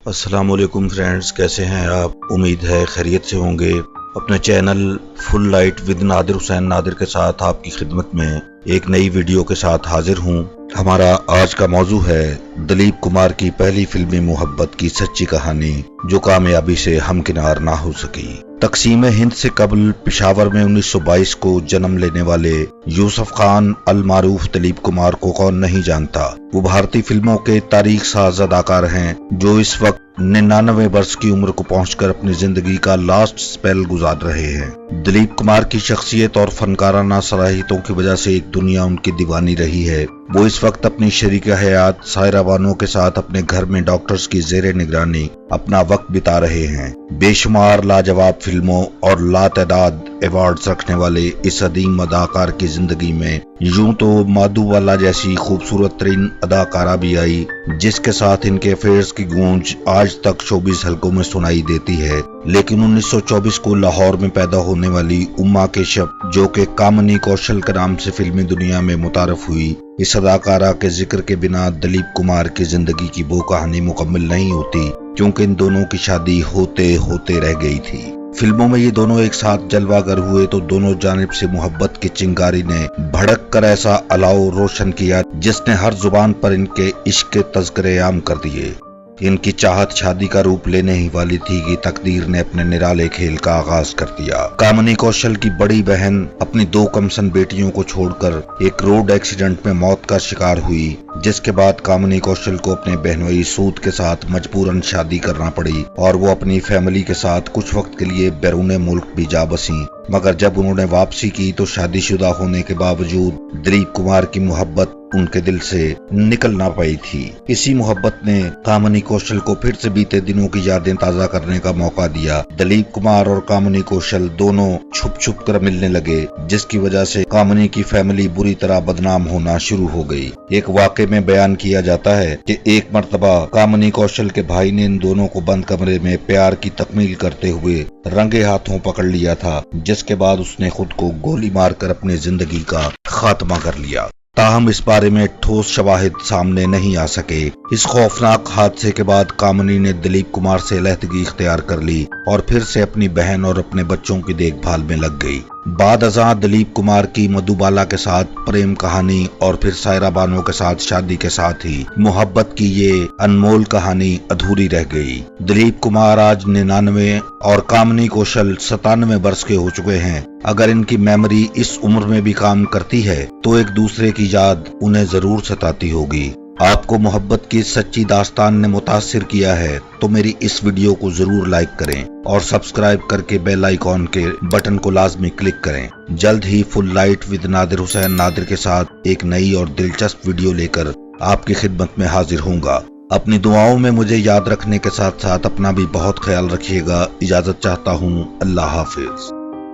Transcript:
अस्सलामुअलैकुम फ्रेंड्स, कैसे हैं आप? उम्मीद है खैरियत से होंगे। अपने channel full light with Nadir Hussain Nadir के साथ आपकी खिदमत में एक नई वीडियो के साथ हाजिर हूं। हमारा आज का मौजू है दिलीप कुमार की पहली फिल्मी मोहब्बत की सच्ची कहानी जो कामयाबी से हमकिनार ना हो सकी। तकसीम हिंद से कबल पेशावर में 1922 को जन्म लेने वाले यूसुफ खान अल मारूफ दिलीप कुमार को कौन नहीं जानता। वो भारतीय फिल्मों के तारीख साज अदाकार हैं जो इस वक्त 99 वर्ष की उम्र को पहुंचकर अपनी जिंदगी का लास्ट स्पेल गुजार रहे हैं। दिलीप कुमार की शख्सियत और फनकाराना सलाहियतों की वजह से एक दुनिया उनकी दीवानी रही है। वो इस वक्त अपनी शरीक हयात सायरा बानो के साथ अपने घर में डॉक्टर्स की जेरे निगरानी अपना वक्त बिता रहे हैं। बेशुमार लाजवाब फिल्मों और लातदाद अवार्ड्स रखने वाले इस अदीम अदाकार की जिंदगी में यूं तो माधुबाला जैसी खूबसूरत तरीन अदाकारा भी आई जिसके साथ इनके अफेयर्स की गूंज आज तक शोबिस हलकों में सुनाई देती है, लेकिन 1924 को लाहौर में पैदा होने वाली उम्मा केशप जो कि कामनी कौशल के नाम से फिल्मी दुनिया में मुतारफ हुई, इस अदाकारा के जिक्र के बिना दिलीप कुमार की जिंदगी की वो कहानी मुकम्मल नहीं होती क्योंकि इन दोनों की शादी होते होते रह गई थी। फिल्मों में ये दोनों एक साथ जलवागर हुए तो दोनों जानिब से मोहब्बत की चिंगारी ने भड़क कर ऐसा अलाव रोशन किया जिसने हर जुबान पर इनके इश्क के तज़किरे आम कर दिए। इनकी चाहत शादी का रूप लेने ही वाली थी कि तकदीर ने अपने निराले खेल का आगाज कर दिया। कामनी कौशल की बड़ी बहन अपनी 2 कमसन बेटियों को छोड़कर एक रोड एक्सीडेंट में मौत का शिकार हुई, जिसके बाद कामनी कौशल को अपने बहनोई सूद के साथ मजबूरन शादी करना पड़ी और वो अपनी फैमिली के साथ कुछ वक्त के लिए बैरून मुल्क भी जा बसी। मगर जब उन्होंने वापसी की तो शादीशुदा होने के बावजूद दिलीप कुमार की मोहब्बत उनके दिल से निकल ना पाई थी। इसी मोहब्बत ने कामनी कौशल को फिर से बीते दिनों की यादें ताजा करने का मौका दिया। दिलीप कुमार और कामनी कौशल दोनों छुप छुप कर मिलने लगे, जिसकी वजह से कामनी की फैमिली बुरी तरह बदनाम होना शुरू हो गई। एक वाक़े में बयान किया जाता है कि एक मर्तबा कामनी कौशल के भाई ने इन दोनों को बंद कमरे में प्यार की तकमील करते हुए रंगे हाथों पकड़ लिया था, जिसके बाद उसने खुद को गोली मारकर अपनी जिंदगी का खात्मा कर लिया। ताहम इस बारे में ठोस शवाहिद सामने नहीं आ सके। इस खौफनाक हादसे के बाद कामनी ने दिलीप कुमार से अलहदगी इख्तियार कर ली और फिर से अपनी बहन और अपने बच्चों की देखभाल में लग गई। बाद अज़ां दिलीप कुमार की मधुबाला के साथ प्रेम कहानी और फिर सायरा बानो के साथ शादी के साथ ही मोहब्बत की ये अनमोल कहानी अधूरी रह गई। दिलीप कुमार आज 99 और कामनी कौशल 97 वर्ष के हो चुके हैं। अगर इनकी मेमोरी इस उम्र में भी काम करती है तो एक दूसरे की याद उन्हें जरूर सताती होगी। आपको मोहब्बत की सच्ची दास्तान ने मुतासिर किया है तो मेरी इस वीडियो को जरूर लाइक करें और सब्सक्राइब करके बेल आइकॉन के बटन को लाजमी क्लिक करें। जल्द ही full light with Nadir Hussain Nadir के साथ एक नई और दिलचस्प वीडियो लेकर आपकी खिदमत में हाजिर होऊंगा। अपनी दुआओं में मुझे याद रखने के साथ साथ अपना भी बहुत ख्याल रखिएगा। इजाजत चाहता हूँ। अल्लाह हाफिज।